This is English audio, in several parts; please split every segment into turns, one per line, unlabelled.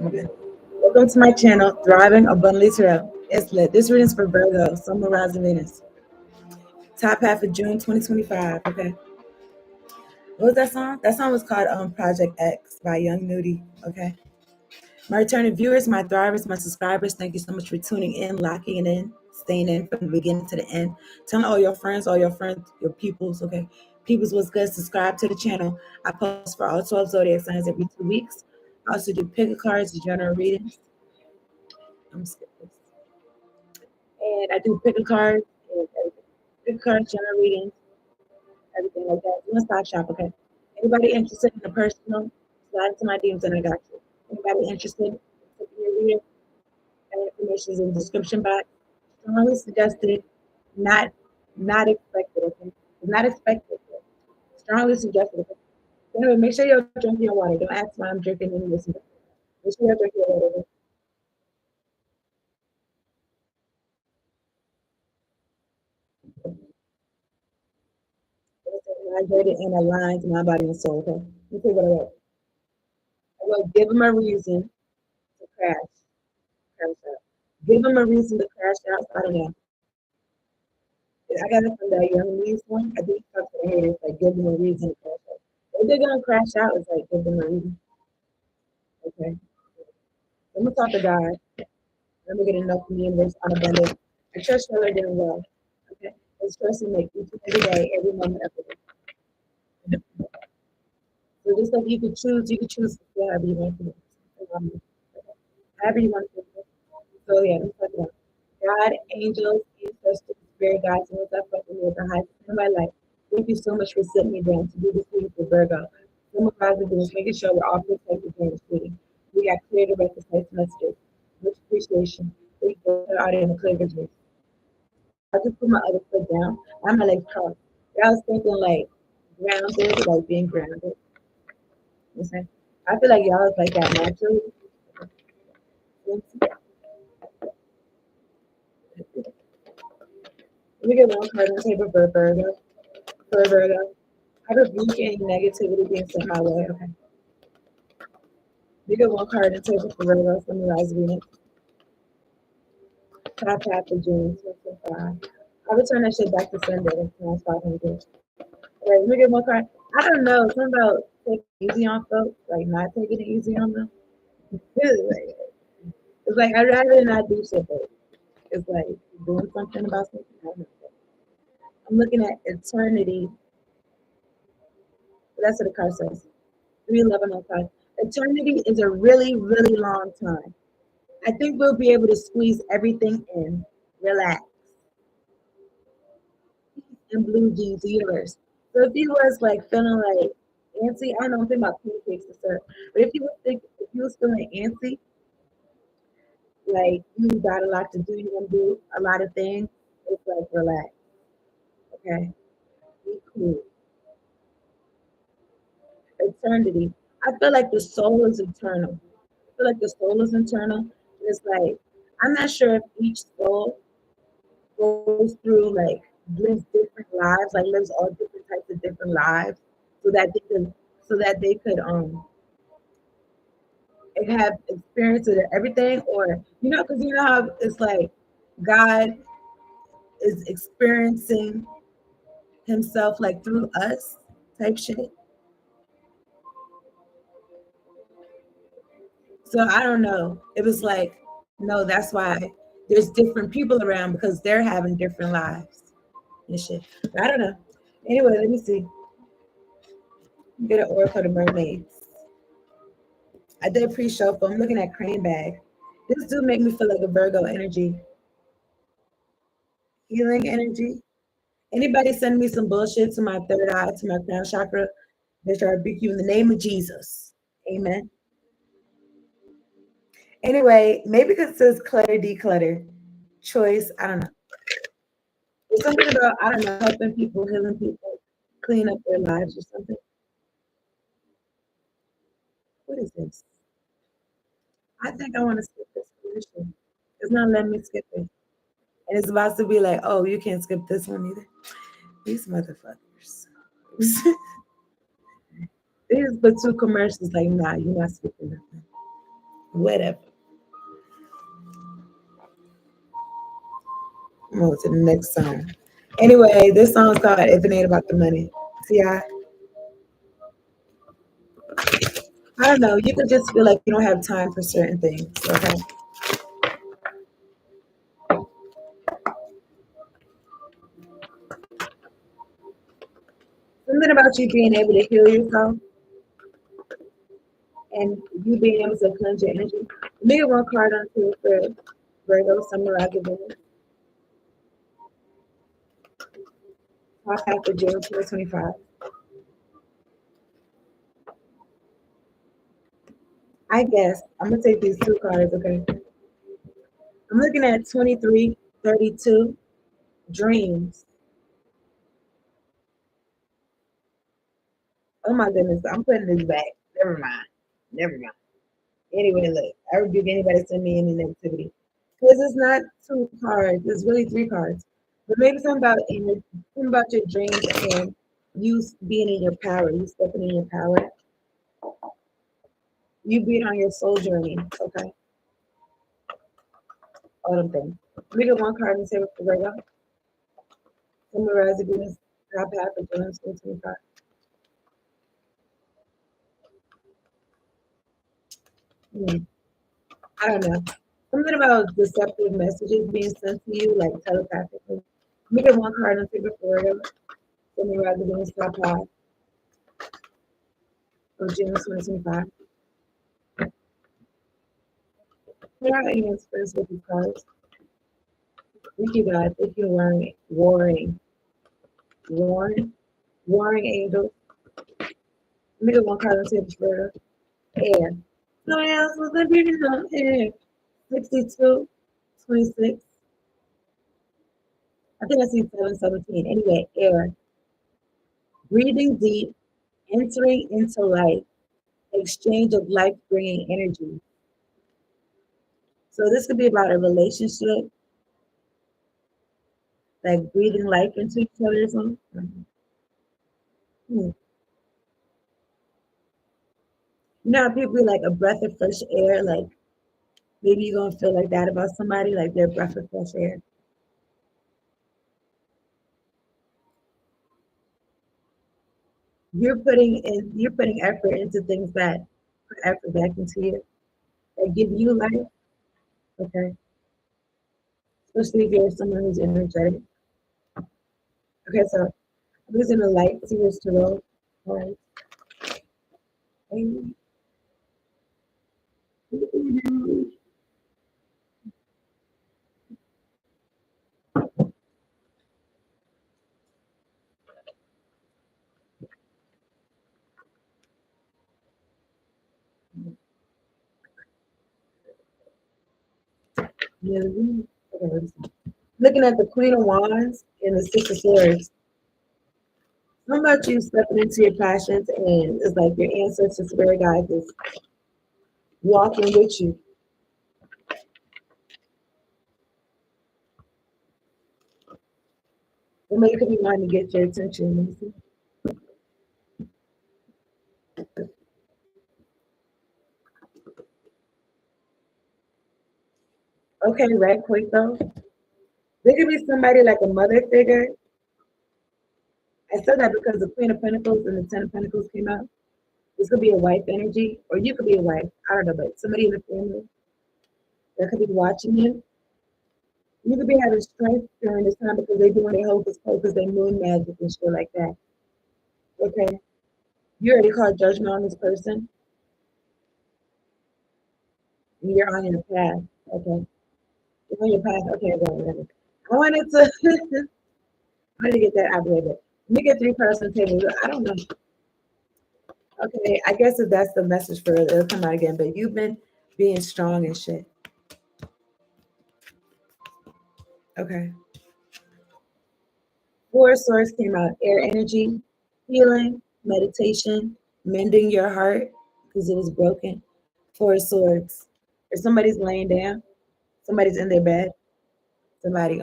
Okay. Welcome to my channel, Thriving Abundantly Tarot. It's lit. This reading is for Virgo, Sun, Moon, Rising, Venus. Top half of June 2025. Okay. What was that song? That song was called Project X by Young Nudie. Okay. My returning viewers, my thrivers, my subscribers, thank you so much for tuning in, locking it in, staying in from the beginning to the end. Telling all your friends, your peoples, okay? Peoples, what's good? Subscribe to the channel. I post for all 12 zodiac signs every 2 weeks. I also do pick a cards, general readings. I'm skipping this. And I do pick a cards and everything. Pick a cards, general readings, everything like that. One stop shop, okay? Anybody interested in the personal, slide into my DMs and I got you. Anybody interested in taking your reading? Information is in the description box. Strongly suggested, not expected. Okay, not expected. Strongly suggested. Okay? Anyway, make sure you're drinking your water. Don't ask why I'm drinking any of this. Make sure you're drinking your water. It's hydrated and aligned to my body and soul. Okay, let me tell you what I wrote. I wrote, give them a reason to crash out. Give them a reason to crash out. I don't know. I got it from that Young Lee's one. I think talk to the haters like give them a reason to crash out. If they're gonna crash out, it's like give them a reason. Okay. Let me talk to God. Let me get enough from the universe on abundance. I trust you are doing well. Okay. It's trust and make each and every day, every moment of the day. So just like you could choose to feel however you want to. However you want to. So yeah, let's talk about God, angels, ancestors, spirit guides, and what's up with me at the highest in my life. Thank you so much for sitting me down to do this reading for Virgo. Some of us are doing making sure we're all protected during this reading. We got clear to recognize messages. Much appreciation. Thank you for the audio and the clear visuals. I just put my other foot down. I'm my legs crossed. I was thinking like grounded, like being grounded. You know what I'm saying? I feel like y'all is like that naturally. Let me get one card on the table for Virgo. For Virgo. I rebuke any negativity being sent my way. Okay. We get one card on the table for Virgo from the Rise Venus. Top half of June 2025. I'll return that shit back to Sunday. That's 500. All right, let me get one card. I don't know. Something about taking it easy on folks, like not taking it easy on them. It's like I'd rather not do shit, but it's like doing something about something. I don't know. I'm looking at eternity. That's what the card says. 311 on card. Eternity is a really, really long time. I think we'll be able to squeeze everything in. Relax. And blue jeans, the universe. So if you was like feeling like antsy, I don't know, I'm thinking about pancakes and stuff. But if you was feeling antsy, like you got a lot to do, you want to do a lot of things, it's like relax. Okay. Be cool. Eternity. I feel like the soul is eternal. I feel like the soul is eternal. It's like I'm not sure if each soul goes through like lives different lives, like lives all different types of different lives, so that they could have experiences of everything, or because you know how it's like God is experiencing Himself like through us type shit. So I don't know. It was like no, that's why there's different people around because they're having different lives and shit. But I don't know. Anyway, let me see. Get an oracle for the mermaids. I did pre-shuffle. I'm looking at Crane Bag. This do make me feel like a Virgo energy. Healing energy. Anybody send me some bullshit to my third eye, to my crown chakra, they try to rebuke you in the name of Jesus. Amen. Anyway, maybe because it says clutter, declutter, choice. I don't know. There's something about, I don't know, helping people, healing people, clean up their lives or something. What is this? I think I want to skip this position. It's not letting me skip it. And it's about to be like, oh, you can't skip this one either. These motherfuckers. They just put two commercials like, nah, you're not skipping nothing. Whatever. I'm on to the next song. Anyway, this song's called If It Ain't About the Money. See, I don't know. You could just feel like you don't have time for certain things. Okay. Something about you being able to heal yourself and you being able to cleanse your energy. Maybe one card on two for Virgo, summarize it. Top half of June 2025. I guess I'm gonna take these two cards, okay? I'm looking at 2332 dreams. Oh my goodness, I'm putting this back. Never mind. Never mind. Anyway, look, I rebuke anybody send me any negativity. Because it's not two cards, it's really three cards. But maybe something about your dreams and you being in your power, you stepping in your power, you being on your soul journey, okay? All them things. We get one card and say what's the Virgo. Summarize the Venus top half of June 2025. Hmm. I don't know. Something about deceptive messages being sent to you, like telepathically. We get one card and say what's the Virgo. Summarize the Venus top half of June 2025. What are any answers with these cards? Thank you, God. Thank you, warring angels. Let me get one card and say what's the Virgo. Air. No one else was living on air. 62, 26. I think I see 717. Anyway, air. Breathing deep, entering into life, exchange of life bringing energy. So this could be about a relationship, like breathing life into each other or something. Hmm. You know how people be like a breath of fresh air, like maybe you're gonna feel like that about somebody, like their breath of fresh air. You're putting effort into things that put effort back into you, that give you life. Okay. Especially if you're someone who's energetic. Okay, so I'm using the light seers to roll. All right. Yeah, okay, looking at the Queen of Wands and the Six of Swords. How about you stepping into your passions and it's like your ancestors, spirit guides is walking with you. Somebody could be wanting to get your attention. Okay, right quick though. There could be somebody like a mother figure. I said that because the Queen of Pentacles and the Ten of Pentacles came out. This could be a wife energy, or you could be a wife. I don't know, but somebody in the family that could be watching you. You could be having strength during this time because they're doing their hocus pocus, they moon magic and shit like that. Okay. You already called judgment on this person. And you're on your path. Okay. You're on your path. Okay, whatever. I wanted to I wanted to get that out of the way, but let me get three cards on the table. I don't know. Okay, I guess if that's the message for it, it'll come out again. But you've been being strong and shit. Okay. Four swords came out. Air energy, healing, meditation, mending your heart because it was broken. Four swords. If somebody's laying down, somebody's in their bed, somebody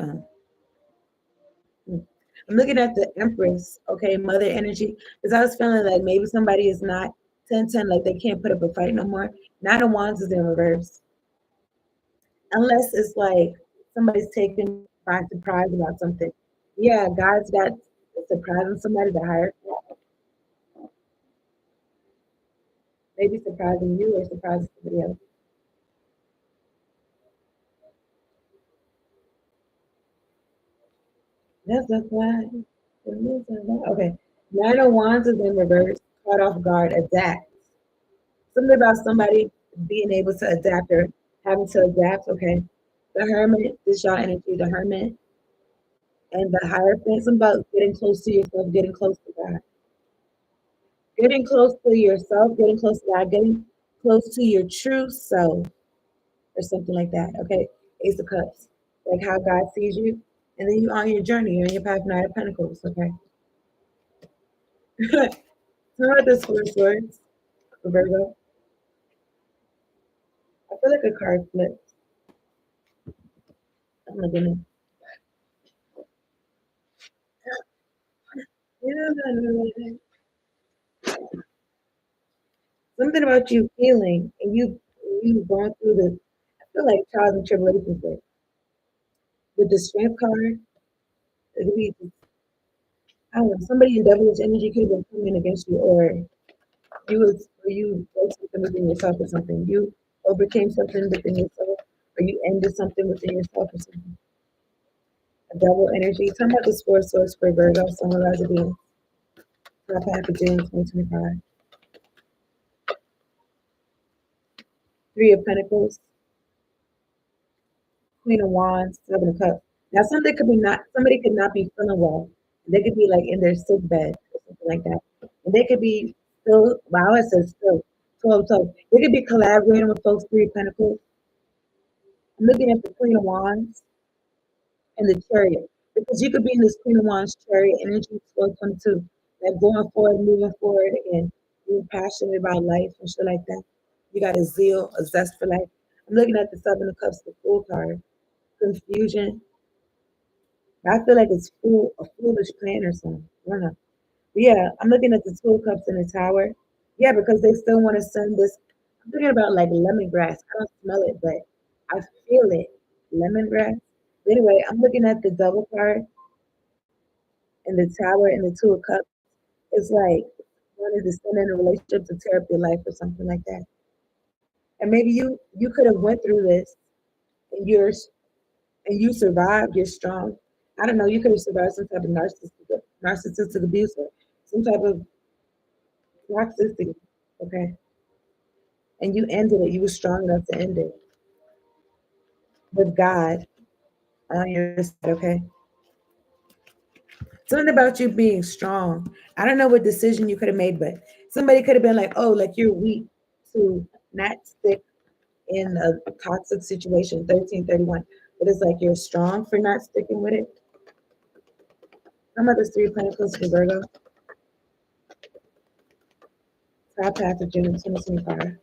I'm looking at the Empress, okay, mother energy, because I was feeling like maybe somebody is not 10-10, like they can't put up a fight no more. Nine of Wands is in reverse. Unless it's like somebody's taken by surprise about something. Yeah, God's got surprising somebody to hire, maybe surprising you or surprising somebody else. That's why. Okay. Nine of Wands is in reverse, caught off guard, adapt. Something about somebody being able to adapt or having to adapt. Okay. The Hermit, this y'all energy, the Hermit and the Hierophant. Something about getting close to yourself, getting close to God. Getting close to yourself, getting close to God, getting close to your true self or something like that. Okay. Ace of Cups. Like how God sees you. And then you on your journey, you're on your path, Nine of Pentacles. Okay. Tell about this Four of Swords for Virgo. I feel like a card flipped. Oh my goodness. Yeah, something about you healing and you going through the I feel like trials and tribulations with the strength card. It could be I don't know, somebody in devilish energy could have been coming against you or you broke something within yourself or something. You overcame something within yourself or you ended something within yourself or something. A double energy. Talking about this Four of Swords for Virgo, summarize it being top half of June 2025. Three of Pentacles, Queen of Wands, Seven of Cups. Now somebody could not be feeling well. They could be like in their sick bed or something like that. And they could be still wow, it says still 12. They could be collaborating with folks, Three of Pentacles. I'm looking at the Queen of Wands and the Chariot. Because you could be in this Queen of Wands chariot energy 1222. Like going forward, moving forward and being passionate about life and shit like that. You got a zeal, a zest for life. I'm looking at the Seven of Cups, the Fool card. Confusion. I feel like it's a foolish plan or something. I don't know. But yeah, I'm looking at the Two of Cups in the Tower. Yeah, because they still want to send this. I'm thinking about like lemongrass. I don't smell it, but I feel it. Lemongrass. But anyway, I'm looking at the double card in the Tower and the Two of Cups. It's like wanted to send in a relationship to tear up your life or something like that. And maybe you could have went through this and you survived, you're strong. I don't know, you could have survived some type of narcissistic abuse or some type of toxicity, okay? And you ended it. You were strong enough to end it with God on your side, okay? Something about you being strong. I don't know what decision you could have made, but somebody could have been like, oh, like you're weak to not stick in a toxic situation, 1331. But it's like you're strong for not sticking with it. Some of the Three of Pentacles for Virgo. Top half of June 2025.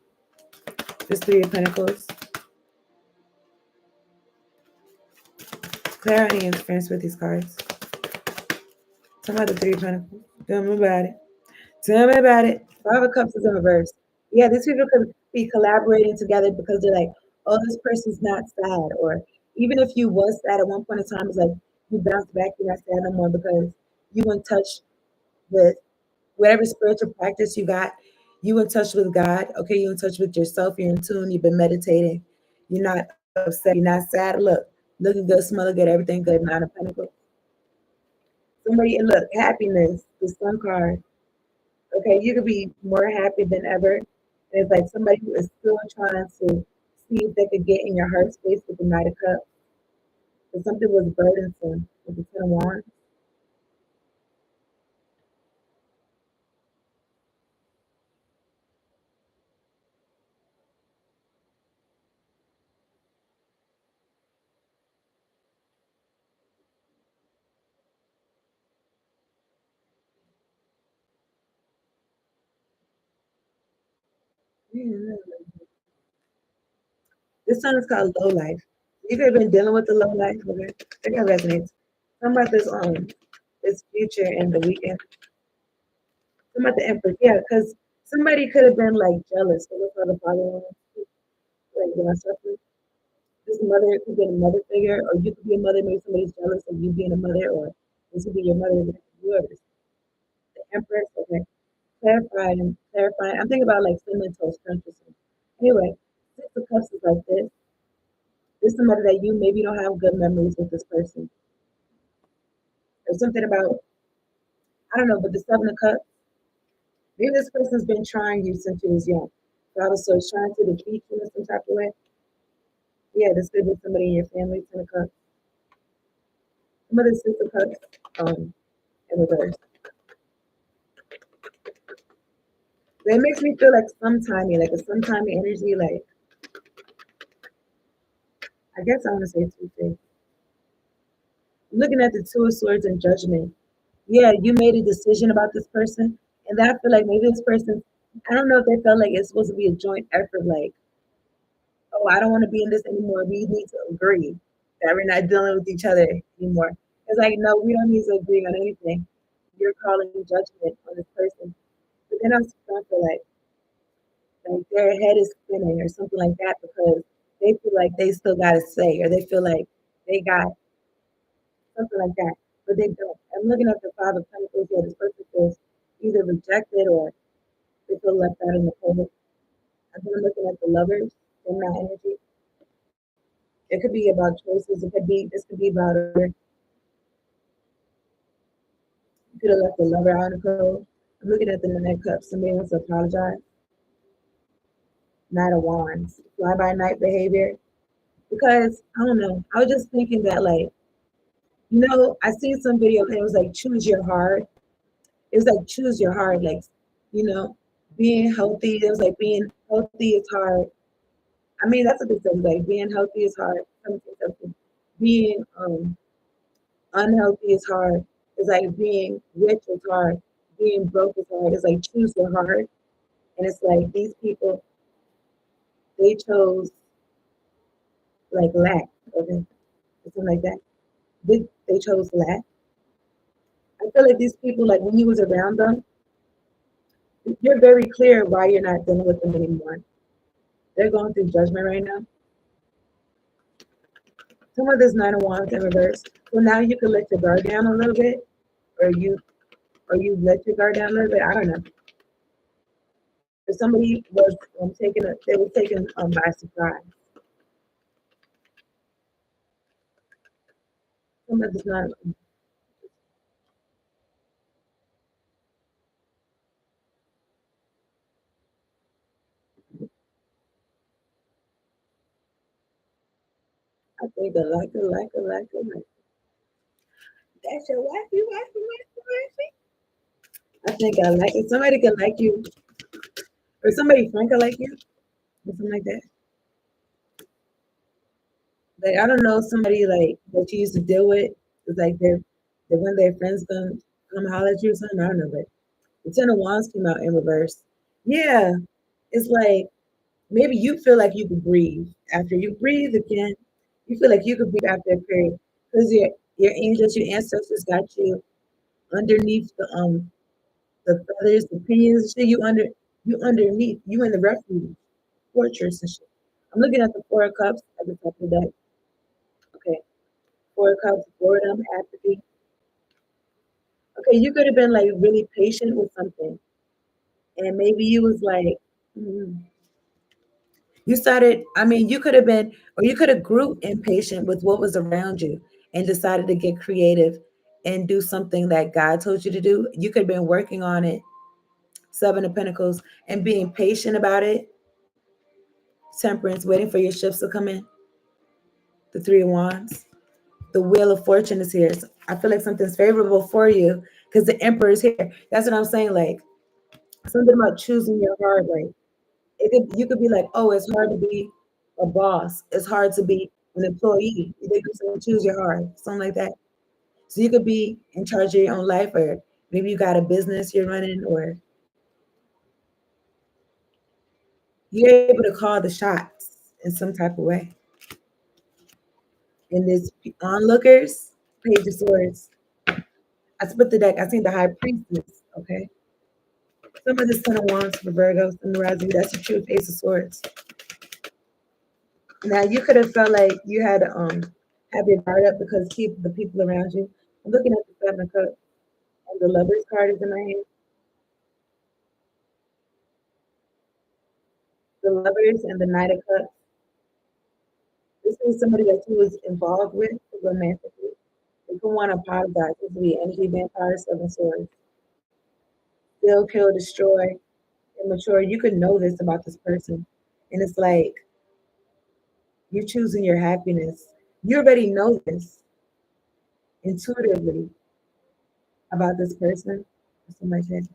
This Three of Pentacles. Clarity and interference with these cards. Some of the Three of Pentacles. Tell me about it. Tell me about it. Five of Cups is in reverse. Yeah, these people could be collaborating together because they're like, oh, this person's not sad. Or even if you was sad at one point in time, it's like you bounced back, you're not sad no more because you in touch with whatever spiritual practice you got, you in touch with God. Okay, you in touch with yourself, you're in tune, you've been meditating, you're not upset, you're not sad. Look, looking good, smelling good, everything good, Nine of Pentacles. Somebody look, happiness, the Sun card. Okay, you could be more happy than ever. And it's like somebody who is still trying to see if they could get in your heart space with the Knight of Cups. But something was burdensome with the Ten of Wands. Yeah. This song is called Low Life. You could have been dealing with the low life, okay? I think that resonates. Talking about this future and the weekend. Talking about the Empress, yeah, because Somebody could have been like jealous. So that's why the father wanted to, like when I suffer. This mother could be a mother figure, or you could be a mother. Maybe somebody's jealous of you being a mother, or this could be your mother, yours. The Empress. Okay, clarifying and clarifying. I'm thinking about like cinnamon toast crunches. Anyway, Six of Cups is like this. This is somebody that you maybe don't have good memories with this person. There's something about I don't know, but the Seven of Cups. Maybe this person's been trying you since you was young. So it's trying to defeat you in some type of way. Yeah, this could be somebody in your family, Ten of Cups. Somebody Six of Cups, in reverse. That makes me feel like sometimey, like a sometimey energy. Like I guess I want to say two things. Looking at the Two of Swords and Judgment. Yeah, you made a decision about this person, and that I feel like maybe this person. I don't know if they felt like it's supposed to be a joint effort. Like, oh, I don't want to be in this anymore. We need to agree that we're not dealing with each other anymore. It's like, no, we don't need to agree on anything. You're calling judgment on this person. But then I'm starting to feel like their head is spinning or something like that because they feel like they still got to say, or they feel like they got something like that, but they don't. I'm looking at the Five of Pentacles here. This person feels either rejected or they feel left out in the cold. And then I'm looking at the Lovers in that energy. It could be about choices. It could be this could be about you could have left the lover out in the cold. I'm looking at the Nine of Cups. Somebody wants to apologize. Knight of Wands. Fly by night behavior. Because I don't know. I was just thinking that like, I seen some video and it was like choose your heart. It was like choose your heart, like you know, being healthy. It was like being healthy is hard. I mean, that's what they said. Like being healthy is hard. Something. Being unhealthy is hard. It's like being rich is hard. Being broke is hard. It's like choose your heart. And it's like these people, they chose like lack, okay, something like that. They chose lack. I feel like these people, like when you was around them, you're very clear why you're not dealing with them anymore. They're going through judgment right now. Some of this Nine of Wands in reverse. So now you can let your guard down a little bit, or you let your guard down a little bit. I don't know. If somebody was they were taken by surprise. Some of this not. I think I like. That's your wifey. I think I like it. Somebody can like you, or somebody friend can like you, or something like that. Like I don't know, somebody like that you used to deal with. It's like they're when their friends come holler at you or something. I don't know, but the Ten of Wands came out in reverse. Yeah, it's like maybe you feel like you could breathe after you breathe again. You feel like you could breathe after a period because your angels, your ancestors got you underneath the feathers, the pinions, and shit. You underneath, you in the refuge fortress and shit. I'm looking at the Four of Cups at the top of the deck. Okay, Four of Cups, boredom, apathy. Okay, you could have been like really patient with something, and maybe you was like, mm, you started. I mean, you could have been, or you could have grew impatient with what was around you, and decided to get creative and do something that God told you to do. You could have been working on it. Seven of Pentacles and being patient about it. Temperance, waiting for your shifts to come in. The Three of Wands. The Wheel of Fortune is here. So I feel like something's favorable for you because the Emperor is here. That's what I'm saying. Like something about choosing your heart. Like you could be like, oh, it's hard to be a boss. It's hard to be an employee. They could say choose your heart, something like that. So you could be in charge of your own life, or maybe you got a business you're running, or you're able to call the shots in some type of way. And this onlookers, Page of Swords. I split the deck. I seen the High Priestess. Okay. Some of the Sun of Wands for Virgo, Sun of Rising, that's the truth, Ace of Swords. Now you could have felt like you had to have your guard up because keep the people around you. I'm looking at the Seven of Cups and the Lovers card is in my hand. The Lovers and the Knight of Cups. This is somebody that you was involved with romantically. They can want to apologize. This will be energy vampire, Seven Swords. Still kill, destroy, immature. You could know this about this person. And it's like you're choosing your happiness. You already know this intuitively about this person. Something like that.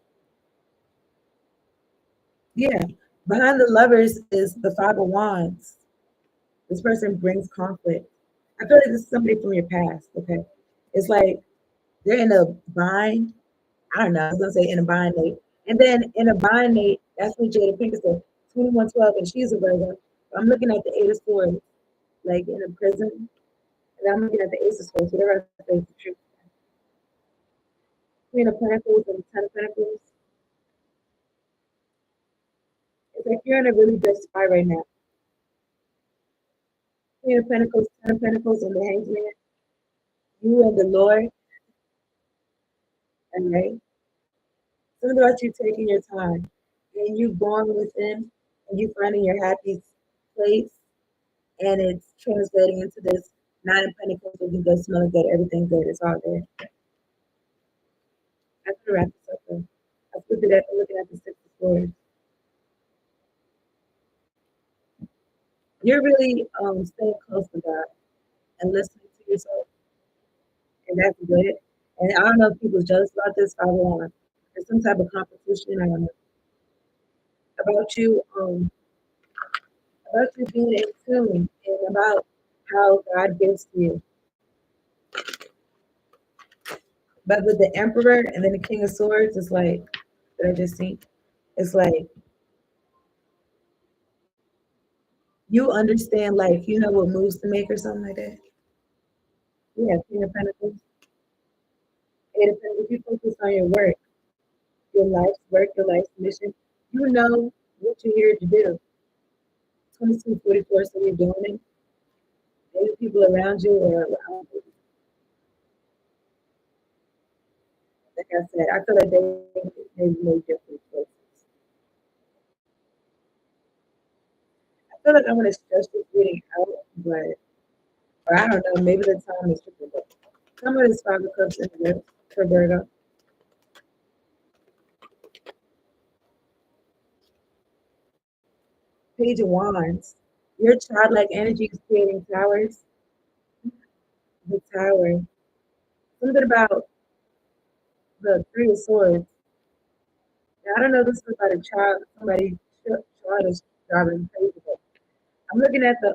Yeah. Behind the lovers is the Five of Wands. This person brings conflict. I feel like this is somebody from your past. Okay. It's like they're in a bind. I don't know. I was gonna say in a bind Nate. And then in a bind Nate, that's what Jada Pinkett said. 2112, and she's a Virgo. I'm looking at the Eight of Swords, like in a prison. And I'm looking at the Ace of Swords, whatever I say is the truth. Queen of Pentacles and Ten of Pentacles. It's like you're in a really good spot right now. Queen of Pentacles, Ten of Pentacles, and the Hanged Man. You and the Lord, and right? Something about you taking your time and you going within and you finding your happy place, and it's translating into this Nine of Pentacles, looking good, smelling good, everything good. It's all there. I could wrap this up though. I put it at looking at the Six of Swords. You're really staying close to God and listening to yourself, and that's good. And I don't know if people's jealous about this. I want there's some type of competition. I don't know about you. About you being in tune and about how God gives to you. But with the Emperor and then the King of Swords, it's like that I just see. It's like you understand, like you know what moves to make or something like that. Yeah, King of Pentacles. Eight of Pentacles. You focus on your life's work, your life's mission. You know what you're here to do. 2244, so you're doing it. Maybe people around you or around you. Like I said, I feel like they made different choices. I feel like I'm gonna stress this reading out, but or I don't know, maybe the time is tricky. But some of this Five of Cups in the for Virgo. Page of Wands. Your childlike energy is creating towers. The tower. Something about the Three of Swords. Now, I don't know if this is about a child, somebody child is driving crazy. But I'm looking at the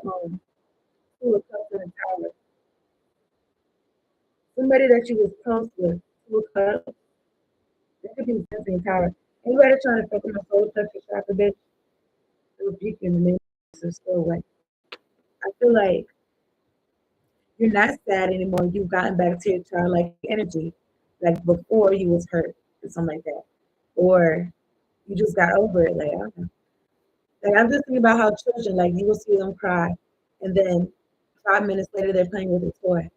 Two of Cups in the tower. Somebody that you was close with, Two of Cups. That could be the tower. Anybody trying to fuck with my soul touch your chakra, bitch? It will beat you in the name of still away. I feel like you're not sad anymore. You've gotten back to your childlike energy, like before you was hurt or something like that, or you just got over it. Like I don't know. Like I'm just thinking about how children, like you will see them cry, and then 5 minutes later they're playing with a toy.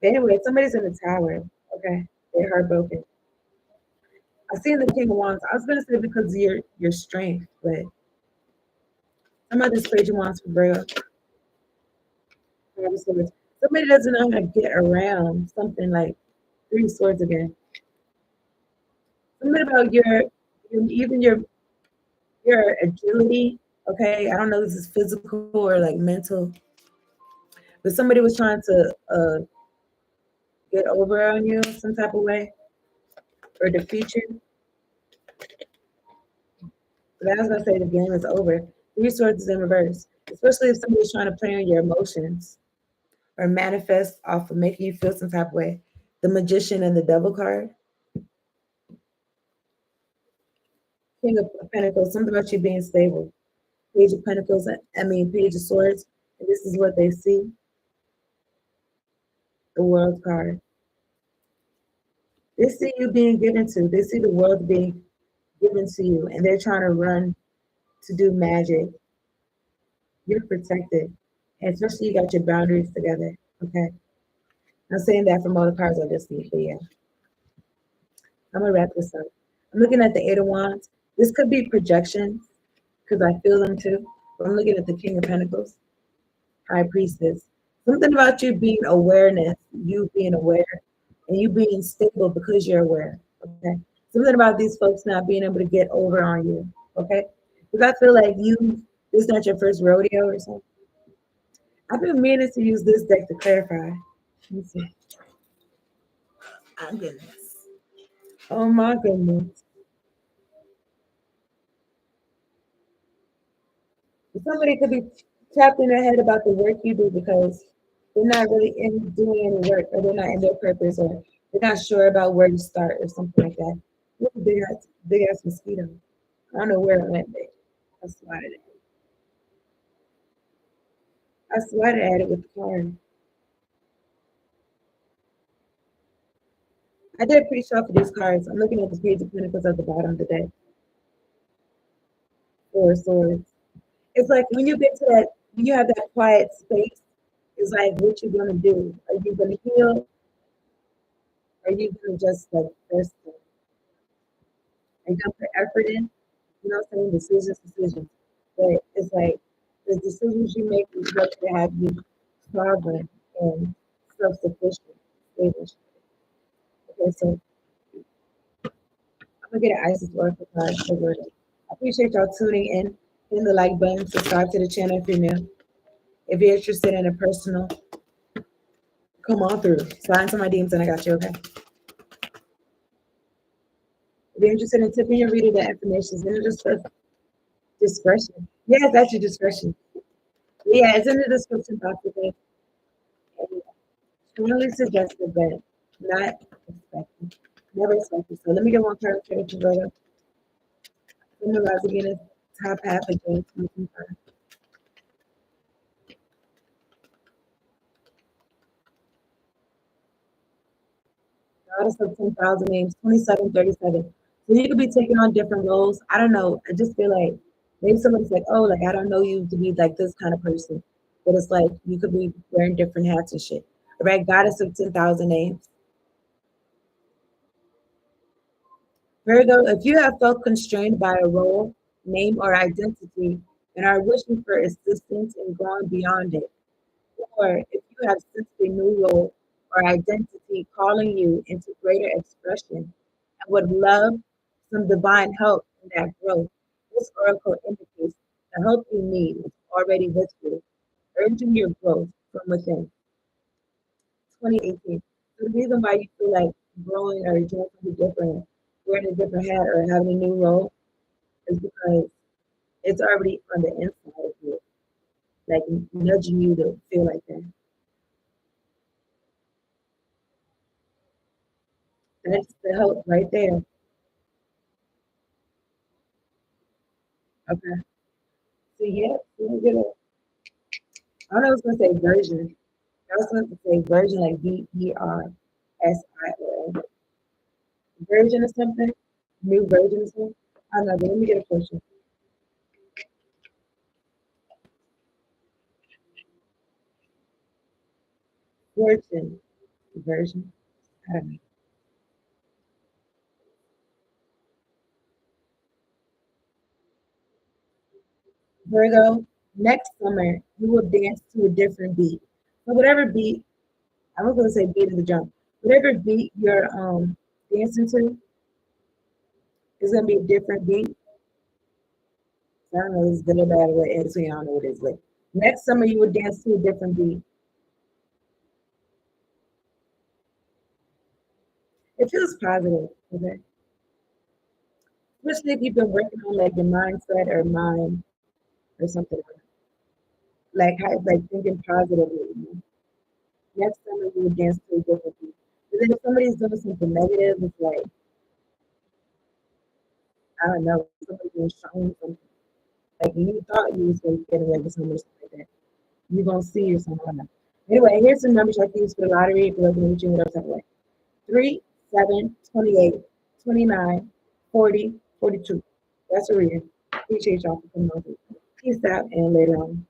But anyway, somebody's in the tower. Okay, they're heartbroken. I seen the King of Wands. I was gonna say because of your strength, but some of this Page of Wands for Virgo. Somebody doesn't know how to get around something like Three Swords again. Something about even your agility. Okay, I don't know if this is physical or like mental, but somebody was trying to get over on you some type of way or defeat you. But I was gonna say the game is over. Three Swords is in reverse, especially if somebody's trying to play on your emotions or manifest off of making you feel some type of way. The Magician and the Devil card. King of Pentacles, something about you being stable. Page of Pentacles, Page of Swords, and this is what they see. The World card. They see you being given to. They see the world being given to you and they're trying to run to do magic, you're protected. And especially you got your boundaries together. Okay. I'm saying that from all the cards I just see, but yeah. I'm gonna wrap this up. I'm looking at the Eight of Wands. This could be projections, because I feel them too. But I'm looking at the King of Pentacles, High Priestess. Something about you being awareness, you being aware, and you being stable because you're aware. Okay. Something about these folks not being able to get over on you. Okay. Because I feel like this is not your first rodeo or something. I've been meaning to use this deck to clarify. Let me see. Oh goodness. Oh my goodness. Somebody could be trapped in their head about the work you do because they're not really in doing any work, or they're not in their purpose, or they're not sure about where to start or something like that. Look at big ass mosquito. I don't know where it went, but I swatted it. I swatted at it with the card. I did a pretty sure for these cards. I'm looking at the Page of Pentacles at the bottom of the deck. Four of Swords. It's like when you get to that, when you have that quiet space, it's like what you gonna do? Are you gonna heal? Are you gonna just like rest? Are you gonna put effort in? You know what I'm saying? Decisions. But it's like the decisions you make is what to have you sovereign and self-sufficient, stable. Okay, so I'm gonna get an Isis Oracle card for Virgo. I appreciate y'all tuning in. Hit the like button, subscribe to the channel if you're new. If you're interested in a personal, come on through. Slide into my DMs and I got you, okay? If you're interested in tipping your reader, the information is in the discretion. Yes, that's your discretion. Yeah, it's in the description box, okay? Strongly suggested, but not expected. Never expected. So let me get one card for you, Virgo. From the rise again is top half again. Goddess of 10,000 names, 2737. So you could be taking on different roles. I don't know. I just feel like maybe somebody's like, oh, like I don't know you to be like this kind of person. But it's like you could be wearing different hats and shit. All right, Goddess of 10,000 names. Virgo, if you have felt constrained by a role, name, or identity and are wishing for assistance in going beyond it, or if you have sensed a new role or identity calling you into greater expression and would love some divine help in that growth, this oracle indicates the help you need is already with you, urging your growth from within. 2018. So the reason why you feel like growing or doing something different, wearing a different hat or having a new role is because it's already on the inside of you, like nudging you to feel like that. That's the help right there. Okay. So yeah, let me get a, I don't know, I was gonna say version. I was going to say version like VERSION. Version or something? New version or something? I don't know, but let me get a question. Version. I don't know. Virgo, next summer you will dance to a different beat. So whatever beat, I was gonna say beat of the drum. Whatever beat you're dancing to is gonna be a different beat. So I don't know if it's good or bad or what it is, so I don't know what it is. But next summer you will dance to a different beat. It feels positive, okay? Especially if you've been working on like your mindset or mind or something like how, like thinking positively. You know? Next summer you will dance to a different beat. But then if somebody's doing something negative, it's like I don't know, somebody's being shown something. Like you thought you was going to get away with something or something like that. You're gonna see or something like that. Anyway, here's some numbers I can use for the lottery if you're looking at you what I'm saying. 3, 7, 28, 29, 40, 42. That's a reading. Appreciate y'all for coming on. Peace out and later on.